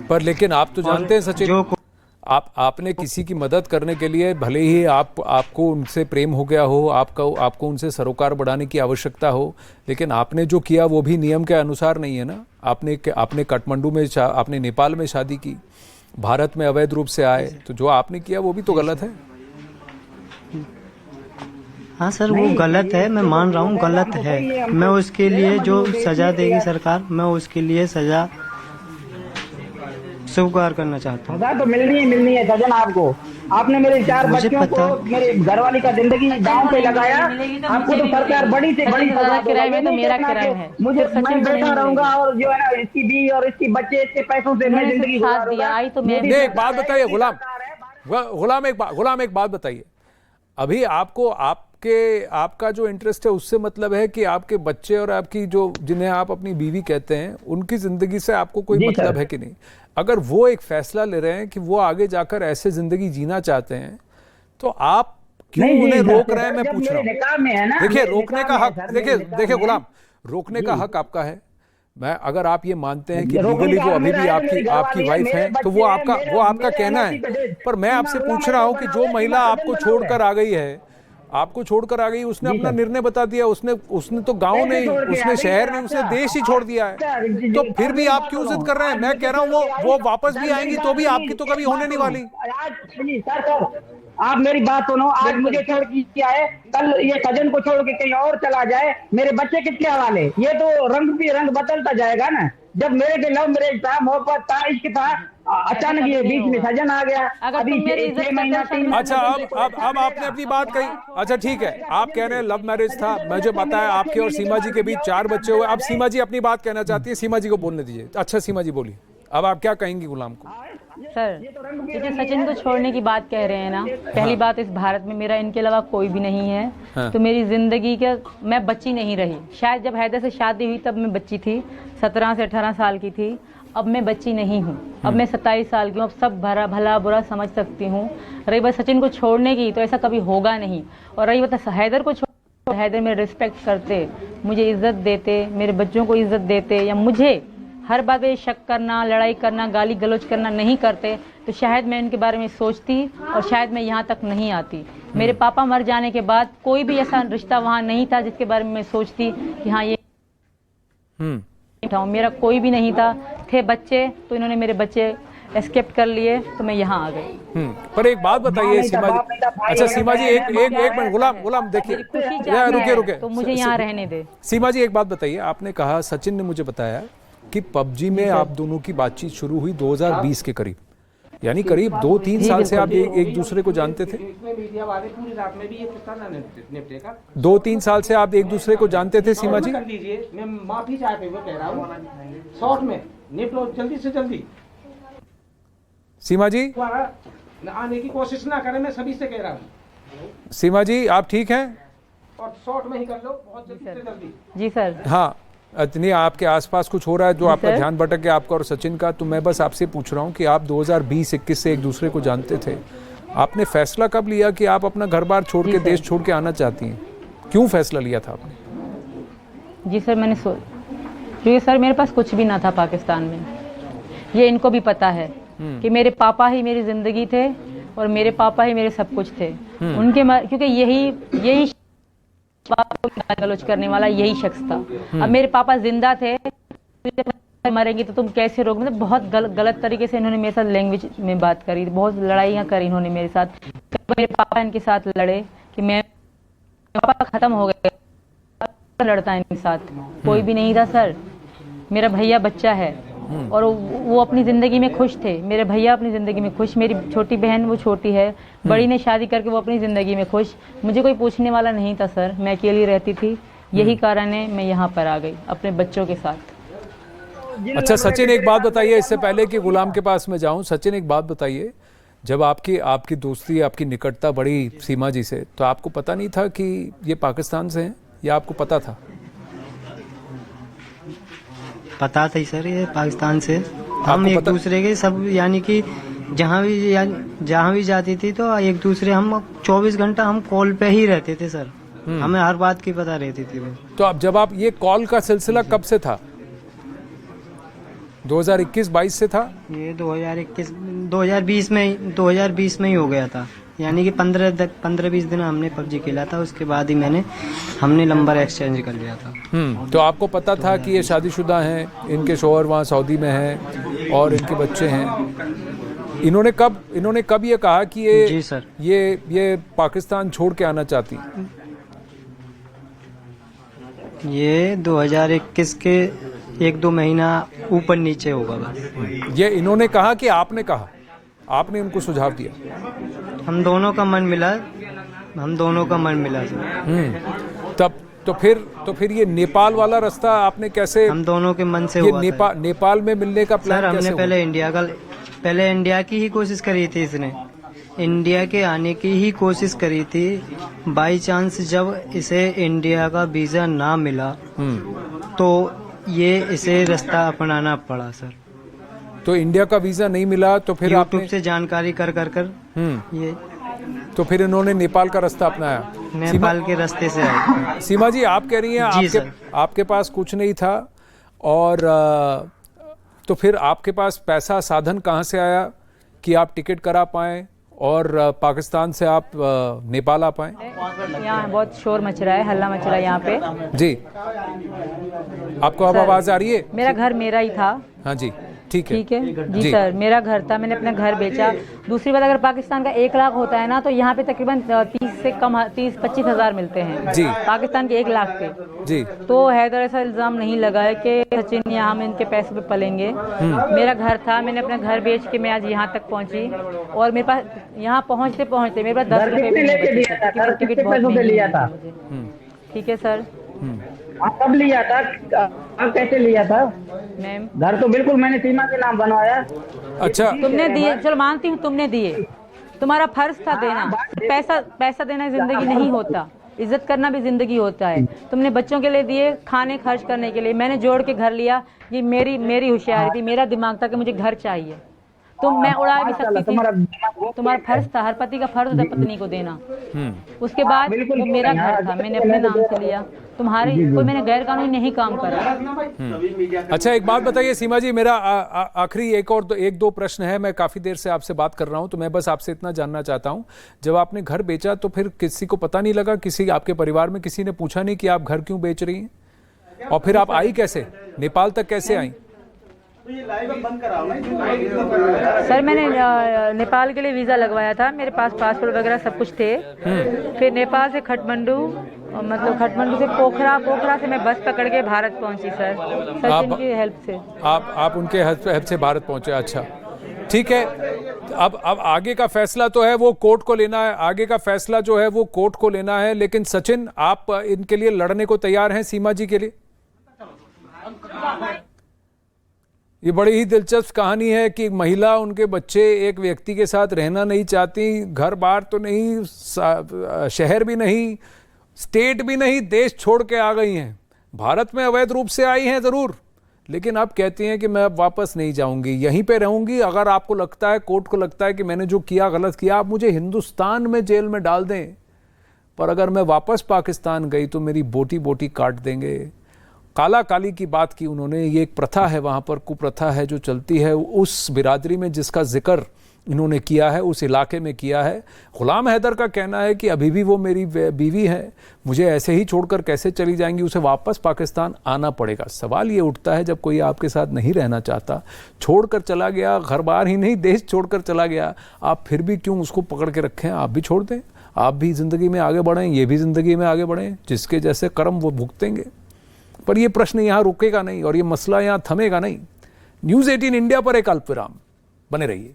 पर लेकिन आप तो जानते हैं सचिन, आपने किसी की मदद करने के लिए, भले ही आपको उनसे प्रेम हो गया हो, आपको उनसे सरोकार बढ़ाने की आवश्यकता हो, लेकिन आपने जो किया वो भी नियम के अनुसार नहीं है ना। आपने काठमांडू में, आपने नेपाल में शादी की, भारत में अवैध रूप से आए, तो जो आपने किया वो भी तो गलत है। हाँ सर, वो गलत है, मैं मान रहा हूँ गलत है। मैं उसके लिए जो सजा देगी सरकार, मैं उसके लिए सजा स्वीकार करना चाहता हूँ। सजा तो मिलनी है सजन आपको। आपने मेरे 4 बच्चों को, मेरे घरवाली का जिंदगी दांव पे लगाया। आपको तो सरकार बड़ी से बड़ी सजा किराए में तो मेरा किराया है, मुझे मैं बैठा रहूंगा और जो है ना इसकी बीवी और इसके बच्चे, इसके पैसों से मैं जिंदगी साथ दिया। आई तो मैं एक बात बताइए गुलाम, एक बात बताइए। अभी आपका जो इंटरेस्ट है उससे मतलब है कि आपके बच्चे और आपकी जो, जिन्हें आप अपनी बीवी कहते हैं, उनकी जिंदगी से आपको कोई मतलब है कि नहीं? अगर वो एक फैसला ले रहे हैं कि वो आगे जाकर ऐसे जिंदगी जीना चाहते हैं, तो आप क्यों उन्हें रोक रहे हैं? मैं पूछ रहा हूँ। देखिए, रोकने का हक, देखिए गुलाम, रोकने का हक आपका है। मैं, अगर आप ये मानते हैं कि लीगली वो अभी भी आपकी वाइफ है, तो वो आपका कहना है। पर मैं आपसे पूछ रहा हूं कि जो महिला आपको छोड़कर आ गई, उसने अपना निर्णय बता दिया। उसने तो गांव नहीं, उसने शहर नहीं, उसने देश ही छोड़ दिया है। तो फिर भी आप क्यों जिद कर रहे हैं? मैं कह रहा हूं वो वापस भी आएंगी तो भी आपकी तो कभी होने नहीं वाली। आप मेरी बात सुनो। आज मुझे छोड़ के आए, कल ये सजन को छोड़ के कहीं और चला जाए, मेरे बच्चे किसके हवाले? ये तो रंग बदलता जाएगा ना। जब मेरे के लव मैरिज था, मोहब्बत था, इश्क था, अचानक ये बीच में सजन आ गया। अभी 6 महीना 3 महीना। अच्छा, अब आपने अपनी बात कही। अच्छा ठीक है, आप कह रहे हैं लव मैरिज था, मुझे पता है आपके और सीमा जी के बीच 4 बच्चे हुए। अब सीमा जी अपनी बात कहना चाहती है, सीमा जी को बोलने दीजिए। अच्छा सीमा जी बोलिए, अब आप क्या कहेंगी गुलाम को? सर, देखिए, सचिन को छोड़ने की बात कह रहे हैं ना। पहली बात, इस भारत में मेरा इनके अलावा कोई भी नहीं है। तो मेरी जिंदगी के, मैं बच्ची नहीं रही। शायद जब हैदर से शादी हुई तब मैं बच्ची थी, 17 से 18 साल की थी। अब मैं बच्ची नहीं हूँ, अब मैं 27 साल की हूँ। अब सब भला बुरा समझ सकती हूँ। रही बात सचिन को छोड़ने की, तो ऐसा कभी होगा नहीं। और रही बात हैदर को छोड़, हैदर मेरे रिस्पेक्ट करते, मुझे इज्जत देते, मेरे बच्चों को इज्जत देते, या मुझे हर बात पे शक करना, लड़ाई करना, गाली गलौज करना नहीं करते, तो शायद मैं इनके बारे में सोचती और शायद मैं यहाँ तक नहीं आती। मेरे पापा मर जाने के बाद कोई भी ऐसा रिश्ता वहाँ नहीं था जिसके बारे में मैं सोचती कि हाँ ये मेरा कोई भी नहीं था। थे बच्चे, तो इन्होंने मेरे बच्चे एस्केप कर लिए, तो मैं यहाँ आ गई। पर एक बात बताइए सीमा जी। अच्छा सीमा जी, एक मिनट, गुलाम देखिए, रुके, तो मुझे यहाँ रहने दे। सीमा जी एक बात बताइए। आपने कहा, सचिन ने मुझे बताया कि पबजी में आप दोनों की बातचीत शुरू हुई 2020 के करीब, यानी करीब 2-3 साल से आप एक दूसरे को जानते थे। 2-3 साल से आप एक दूसरे को जानते थे सीमा जी? मैं माफी चाहते हुए कह रहा हूँ, शॉर्ट में निपटो जल्दी से जल्दी। सीमा जी आने की कोशिश ना करें, मैं सभी से कह रहा हूँ। सीमा जी आप ठीक हैं? और शॉर्ट में ही कर लो, बहुत जल्दी से जल्दी। जी सर। हाँ, इतनी आपके आसपास कुछ हो रहा है जो आपका ध्यान भटक गया, आपका और सचिन का। तो मैं बस आपसे पूछ रहा हूँ कि आप 2020-21 से एक दूसरे को जानते थे। आपने फैसला कब लिया कि आप अपना घर बार छोड़ के, देश छोड़ के आना चाहती हैं? क्यों फैसला लिया था आपने? जी सर, मैंने क्योंकि सर मेरे पास कुछ भी ना था पाकिस्तान में। ये इनको भी पता है कि मेरे पापा ही मेरी जिंदगी थे और मेरे पापा ही मेरे सब कुछ थे। उनके क्योंकि यही गलौज करने वाला यही शख्स था। अब मेरे पापा जिंदा थे, मरेंगे तो तुम कैसे रोक, मतलब बहुत गलत तरीके से इन्होंने मेरे साथ लैंग्वेज में बात करी, बहुत लड़ाइयाँ करी इन्होंने मेरे साथ। मेरे पापा इनके साथ लड़े कि मैं, पापा खत्म हो गए, लड़ता इनके साथ कोई भी नहीं था सर। मेरा भैया बच्चा है और वो अपनी जिंदगी में खुश थे। मेरे भैया अपनी जिंदगी में खुश, मेरी छोटी बहन, वो छोटी है, बड़ी ने शादी करके वो अपनी जिंदगी में खुश। मुझे कोई पूछने वाला नहीं था सर, मैं अकेली रहती थी। यही कारण है मैं यहाँ पर आ गई अपने बच्चों के साथ। अच्छा सचिन एक बात बताइए, इससे पहले कि गुलाम के पास में जाऊं, सचिन एक बात बताइए, जब आपकी दोस्ती, आपकी निकटता बढ़ी सीमा जी से, तो आपको पता नहीं था कि ये पाकिस्तान से हैं, या आपको पता था? पता था सर, ये पाकिस्तान से। हम एक दूसरे के सब, यानी कि जहाँ भी जाती थी तो एक दूसरे, हम 24 घंटा हम कॉल पे ही रहते थे सर। हमें हर बात की पता रहती थी। तो अब जब आप, ये कॉल का सिलसिला कब से था? 2021-22 से था? ये 2020 में ही हो गया था, यानी कि 15-20 दिन हमने पबजी खेला था, उसके बाद ही हमने नंबर एक्सचेंज कर लिया था। तो आपको पता था कि ये शादीशुदा हैं, इनके शौहर वहाँ सऊदी में हैं और इनके बच्चे हैं। इन्होंने कब ये कहा कि जी सर, ये पाकिस्तान छोड़ के आना चाहती? ये 2021 के 1-2 महीना ऊपर नीचे होगा बस। ये इन्होंने कहा कि आपने कहा, आपने इनको सुझाव दिया? हम दोनों का मन मिला सर। तब तो फिर ये नेपाल वाला रास्ता आपने कैसे? हम दोनों के मन से ये हुआ नेपाल में मिलने का प्लान सर। कैसे हमने पहले इंडिया की ही कोशिश करी थी, इसने इंडिया के आने की ही कोशिश करी थी। बाई चांस जब इसे इंडिया का वीजा ना मिला तो ये इसे रास्ता अपनाना पड़ा सर। तो इंडिया का वीजा नहीं मिला तो फिर यूट्यूब आपने से जानकारी कर ये तो फिर इन्होंने नेपाल का रास्ता अपनाया? नेपाल के रास्ते से आए। सीमा जी, आप कह रही हैं आपके पास कुछ नहीं था, और तो फिर आपके पास पैसा साधन कहाँ से आया कि आप टिकट करा पाएं और पाकिस्तान से आप नेपाल आ पाएं? यहाँ बहुत शोर मच रहा है, हल्ला मच रहा है यहाँ पे। जी, आपको अब आवाज आ रही है? मेरा घर मेरा ही था। हाँ जी, ठीक है जी सर, मेरा घर था, मैंने अपना घर बेचा। दूसरी बात, अगर पाकिस्तान का 1 लाख होता है ना, तो यहाँ पे तकरीबन 30-25 हज़ार मिलते हैं जी, पाकिस्तान के 1 लाख पे जी। तो हैदर ऐसा इल्जाम नहीं लगा है कि सचिन यहाँ हम इनके पैसे पे पलेंगे। मेरा घर था, मैंने अपना घर बेच के मैं आज यहाँ तक पहुँची, और मेरे पास यहाँ पहुँचते मेरे पास 10 रुपये भी नहीं, टिकट बहुत लिया था। ठीक है सर। कब लिया था, अब कैसे लिया था? मैम, घर तो बिल्कुल मैंने सीमा के नाम बनवाया। अच्छा, तुमने दिए, चलो मानती हूँ तुमने दिए, तुम्हारा फर्ज था देना। पैसा देना जिंदगी नहीं होता, इज्जत करना भी जिंदगी होता है। तुमने बच्चों के लिए दिए, खाने खर्च करने के लिए, मैंने जोड़ के घर लिया। ये मेरी होशियारी थी, मेरा दिमाग था कि मुझे घर चाहिए। मैं उड़ा भी सकती थी, तुम्हारा फर्ज था, हर पति का फर्ज होता है पत्नी को देना। उसके बाद वो मेरा घर था, मैंने अपने नाम से लिया। कोई मैंने गैर कानूनी नहीं काम करा। अच्छा, एक बात बताइए सीमा जी, मेरा आखिरी एक दो प्रश्न है। मैं काफी देर से आपसे बात कर रहा हूं, तो मैं बस आपसे इतना जानना चाहता हूं, जब आपने घर बेचा तो फिर किसी को पता नहीं लगा? किसी आपके परिवार में किसी ने पूछा नहीं कि आप घर क्यों बेच रही हैं? और फिर आप आई कैसे, नेपाल तक कैसे आई? सर, मैंने नेपाल के लिए वीज़ा लगवाया था, मेरे पास पासपोर्ट वगैरह सब कुछ थे। फिर नेपाल से खटमंडू, मतलब खटमंडू से पोखरा से मैं बस पकड़ के भारत पहुंची सर, सचिन की हेल्प से। आप उनके हेल्प से भारत पहुंचे? अच्छा, ठीक है। अब आगे का फैसला तो है वो कोर्ट को लेना है, आगे का फैसला जो है वो कोर्ट को लेना है। लेकिन सचिन, आप इनके लिए लड़ने को तैयार हैं, सीमा जी के लिए? ये बड़ी ही दिलचस्प कहानी है कि महिला, उनके बच्चे एक व्यक्ति के साथ रहना नहीं चाहती, घर बार तो नहीं, शहर भी नहीं, स्टेट भी नहीं, देश छोड़ के आ गई हैं। भारत में अवैध रूप से आई हैं ज़रूर, लेकिन आप कहती हैं कि मैं अब वापस नहीं जाऊंगी, यहीं पे रहूंगी। अगर आपको लगता है, कोर्ट को लगता है कि मैंने जो किया गलत किया, आप मुझे हिंदुस्तान में जेल में डाल दें, पर अगर मैं वापस पाकिस्तान गई तो मेरी बोटी बोटी काट देंगे। काला काली की बात की उन्होंने। ये एक प्रथा है वहाँ पर, कुप्रथा है जो चलती है उस बिरादरी में जिसका जिक्र इन्होंने किया है, उस इलाके में किया है। गुलाम हैदर का कहना है कि अभी भी वो मेरी बीवी है, मुझे ऐसे ही छोड़कर कैसे चली जाएंगी, उसे वापस पाकिस्तान आना पड़ेगा। सवाल ये उठता है, जब कोई आपके साथ नहीं रहना चाहता, छोड़कर चला गया, घर बार ही नहीं देश छोड़कर चला गया, आप फिर भी क्यों उसको पकड़ के रखें? आप भी छोड़ दें, आप भी ज़िंदगी में आगे बढ़ें, ये भी ज़िंदगी में आगे बढ़ें, जिसके जैसे कर्म वो भुगतेंगे। पर ये प्रश्न यहाँ रुकेगा नहीं और ये मसला यहाँ थमेगा नहीं। न्यूज़ 18 इंडिया पर एक अल्पविराम, बने रहिए।